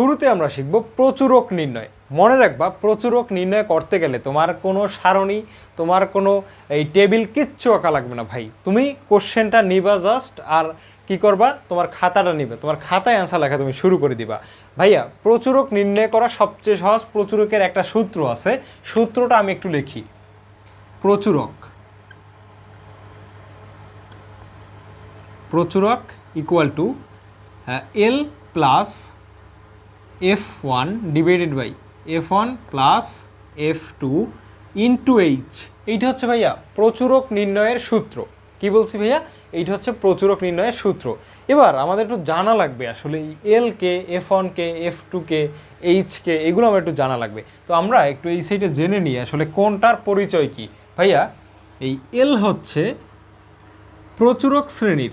শুরুতে আমরা শিখব প্রচুরক নির্ণয়। মনে রাখবা, প্রচুরক নির্ণয় করতে গেলে তোমার কোনো সারণী, তোমার কোনো এই টেবিল কিচ্ছু আঁকা লাগবে না ভাই। তুমি কোশ্চেনটা নিবা জাস্ট, আর কি করবা, তোমার খাতাটা নিবে, তোমার খাতায় অ্যান্সার লেখা তুমি শুরু করে দিবা। ভাইয়া, প্রচুরক নির্ণয় করা সবচেয়ে সহজ। প্রচুরকের একটা সূত্র আছে, সূত্রটা আমি একটু লিখি। প্রচুরক equal to L plus F1 divided by F1 plus F2 into H. এইটা হচ্ছে ভাইয়া প্রচুরক নির্ণয়ের সূত্র। কি বলছি ভাইয়া? এইটা হচ্ছে প্রচুরক নির্ণয়ের সূত্র। এবার আমাদের একটু জানা লাগবে আসলে এই এল কে, F1 কে, F2 কে, এইচ কে, এগুলো আমার একটু জানা লাগবে। তো আমরা একটু এই সাইডে জেনে নিই আসলে কোনটার পরিচয় কি। ভাইয়া, এই এল হচ্ছে প্রচুরক শ্রেণীর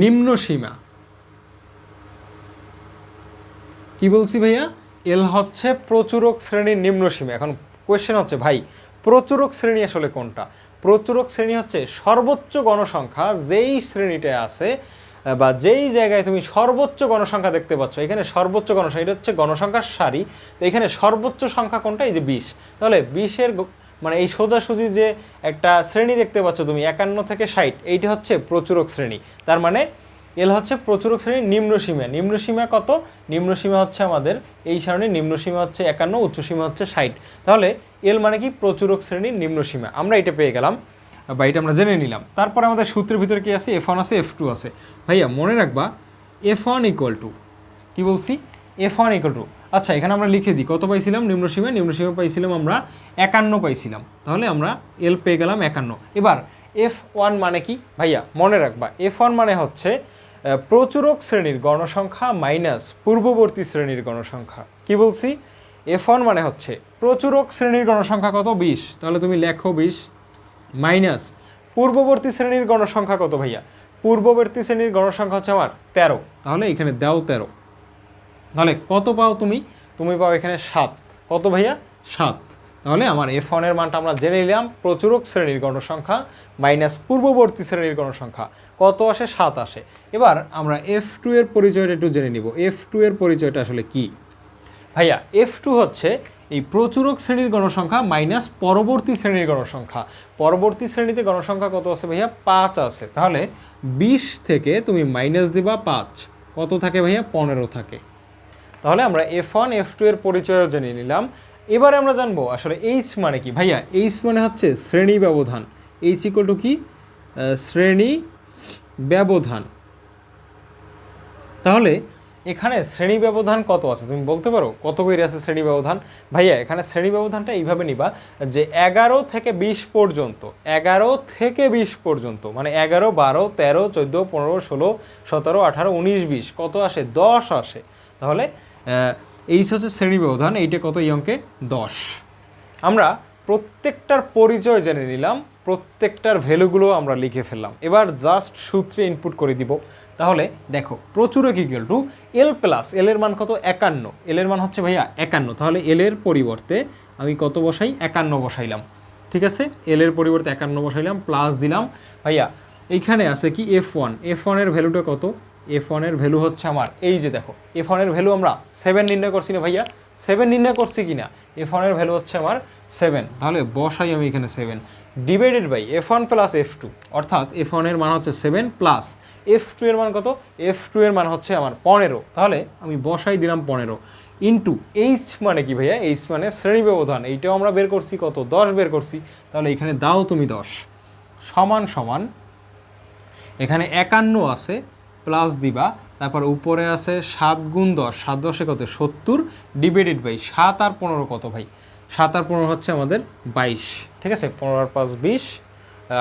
নিম্ন সীমা। কি বলছি ভাইয়া? এল হচ্ছে প্রচুরক শ্রেণীর নিম্ন সীমা। এখন কোয়েশ্চেন হচ্ছে, ভাই প্রচুরক শ্রেণী আসলে কোনটা? প্রচুরক শ্রেণী হচ্ছে সর্বোচ্চ গণসংখ্যা যেই শ্রেণীটায় আছে বা যেই জায়গায় তুমি সর্বোচ্চ গণসংখ্যা দেখতে পাচ্ছ। এখানে সর্বোচ্চ গণসংখ্যা, এটা হচ্ছে গণসংখ্যার সারি। তো এখানে সর্বোচ্চ সংখ্যা কোনটা? এই যে 20। তাহলে 20-এর মানে এই সোজাসুজি যে একটা শ্রেণী দেখতে পাচ্ছ তুমি 51 থেকে 60, এইটা হচ্ছে প্রচুরক শ্রেণী। তার মানে এল হচ্ছে প্রচুরক শ্রেণীর নিম্নসীমা। নিম্নসীমা কত? নিম্নসীমা হচ্ছে আমাদের এই সারণীর নিম্নসীমা হচ্ছে 51, উচ্চসীমা হচ্ছে 60। তাহলে এল মানে কি? প্রচুরক শ্রেণীর নিম্নসীমা। আমরা এটা পেয়ে গেলাম বা এটা আমরা জেনে নিলাম। তারপরে আমাদের সূত্রের ভিতরে কি আছে? F1 আছে, F2 আছে। ভাইয়া মনে রাখবা, F1 ইকুয়াল টু, কি বলছি? F1 ইকুয়াল টু, আচ্ছা এখানে আমরা লিখে দিই কত পাইছিলাম নিম্নসীমা পাইছিলাম আমরা 51 পাইছিলাম। তাহলে আমরা এল পেয়ে গেলাম 51। এবার F1 মানে কি? ভাইয়া মনে রাখবা, F1 মানে হচ্ছে প্রচুরক শ্রেণীর গণসংখ্যা মাইনাস পূর্ববর্তী শ্রেণীর গণসংখ্যা। কি বলছি? F1 মানে হচ্ছে প্রচুরক শ্রেণীর গণসংখ্যা কত? 20। তাহলে তুমি লেখো 20 মাইনাস পূর্ববর্তী শ্রেণীর গণসংখ্যা কত ভাইয়া? পূর্ববর্তী শ্রেণীর গণসংখ্যা হচ্ছে আমার 13। তাহলে এখানে দাও 13। তাহলে কত পাও তুমি? তুমি পাও এখানে 7। কত ভাইয়া? 7। তাহলে আমার F1 এর মানটা আমরা জেনে নিলাম। প্রচুরক শ্রেণীর গণসংখ্যা মাইনাস পূর্ববর্তী শ্রেণীর গণসংখ্যা কত আসে? 7 আসে। এবার আমরা F2 এর পরিচয়টা একটু জেনে নিব। F2 এর পরিচয়টা আসলে কি ভাইয়া? F2 হচ্ছে এই প্রচুরক শ্রেণীর গণসংখ্যা মাইনাস পরবর্তী শ্রেণীর গণসংখ্যা। পরবর্তী শ্রেণীতে গণসংখ্যা কত আছে ভাইয়া? 5 আছে। তাহলে 20 থেকে তুমি মাইনাস দিবা 5, কত থাকে ভাইয়া? 15 থাকে। তাহলে আমরা F1 F2 এর পরিচয় জেনে নিলাম। এবারে আমরা জানবো আসলে এইচ মানে কি। ভাইয়া এইচ মানে হচ্ছে শ্রেণী ব্যবধান। এইচ ইকুয়াল টু কি? শ্রেণী ব্যবধান। তাহলে এখানে শ্রেণী ব্যবধান কত আছে তুমি বলতে পারো? কত করে আছে শ্রেণী ব্যবধান? ভাইয়া এখানে শ্রেণী ব্যবধানটা এইভাবে নিবা যে 11 থেকে 20 পর্যন্ত, 11 থেকে 20 পর্যন্ত, মানে 11, 12, 13, 14, 15, 16, 17, 18, 19, 20, কত আসে? 10 আসে। তাহলে এইচ হচ্ছে শ্রেণী ব্যবধান, এইটা কত? এই অঙ্কে 10। আমরা প্রত্যেকটার পরিচয় জেনে নিলাম, প্রত্যেকটার ভ্যালুগুলো আমরা লিখে ফেললাম। এবার জাস্ট সূত্রে ইনপুট করে দিব। তাহলে দেখো, প্রচুরক ইকুয়াল টু এল প্লাস, এল এর মান কত? 51। এল এর মান হচ্ছে ভাইয়া 51। তাহলে এল এর পরিবর্তে আমি কত বসাই? 51 বসাইলাম। ঠিক আছে, এল এর পরিবর্তে 51 বসাইলাম, প্লাস দিলাম। ভাইয়া এইখানে আছে কি? F1। F1 এর ভ্যালুটা কত? F1 এর ভ্যালু হচ্ছে আমার এই যে দেখো, F1 এর ভ্যালু আমরা 7 নির্ণয় করছি না ভাইয়া? 7 নির্ণয় করছি কি না? F1 এর ভ্যালু হচ্ছে আমার 7। তাহলে বসাই আমি এখানে 7 divided by F1 plus F2, অর্থাৎ F1 এর মান হচ্ছে 7 প্লাস F2 এর মান কত? F2 এর মান হচ্ছে আমার 15। তাহলে আমি বসাই দিলাম 15 ইন্টু এইচ মানে কি ভাইয়া? এইচ মানে শ্রেণী ব্যবধান। এইটাও আমরা বের করছি কত? 10 বের করছি। তাহলে এখানে দাও তুমি 10 সমান সমান, এখানে 51 আছে, প্লাস দিবা, তারপর উপরে আছে 7 গুণ 10, 7 10 কত? 70 ডিভাইডেড বাই 7 আর 15 কত ভাই? 7 আর 15 হচ্ছে আমাদের 22। ঠিক আছে, 15 আর 5 20,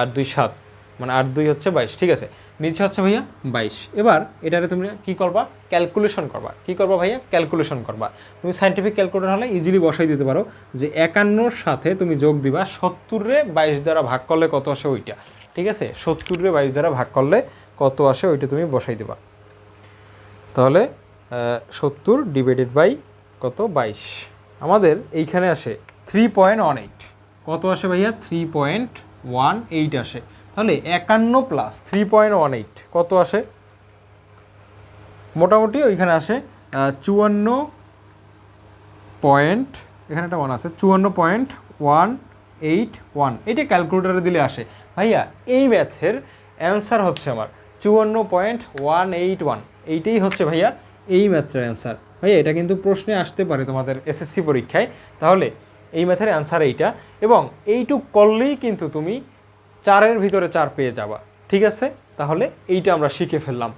আর 2 7, মানে 8 2 হচ্ছে 22। ঠিক আছে, নিচে হচ্ছে ভাইয়া 22। এবার এটারে তুমি কি করবা? ক্যালকুলেশন করবা। কি করবা ভাইয়া? ক্যালকুলেশন করবা। তুমি সাইন্টিফিক ক্যালকুলেটর হলে ইজিলি বসাই দিতে পারো যে 51-র সাথে তুমি যোগ দিবা 70-রে 22 দ্বারা ভাগ করলে কত আসে ওইটা। ঠিক আছে, 70-রে 22 দ্বারা ভাগ করলে কত আসে ওইটা তুমি বসাই দিবা। তাহলে 70 ডিভাইডেড বাই কত? 22। আমাদের এইখানে আসে 3.18। কত আসে ভাইয়া? 3.18। 3.18 আসে। তাহলে 51 প্লাস 3.18 কত আসে? মোটামুটি ওইখানে আসে 54 পয়েন্ট, এখানে একটা 1 আছে, 54.181। এটা ক্যালকুলেটারে দিলে আসে। ভাইয়া এই ম্যাথের অ্যান্সার হচ্ছে আমার 54.181। এইটাই হচ্ছে ভাইয়া এই ম্যাথের অ্যান্সার। ভাইয়া এটা কিন্তু প্রশ্নে আসতে পারে তোমাদের এসএসসি পরীক্ষায়। তাহলে এই ম্যাথের অ্যান্সার এইটা, এবং এইটুক করলেই কিন্তু তুমি 4-এর ভিতরে 4 পেয়ে যাবা। ঠিক আছে, তাহলে এইটা আমরা শিখে ফেললাম।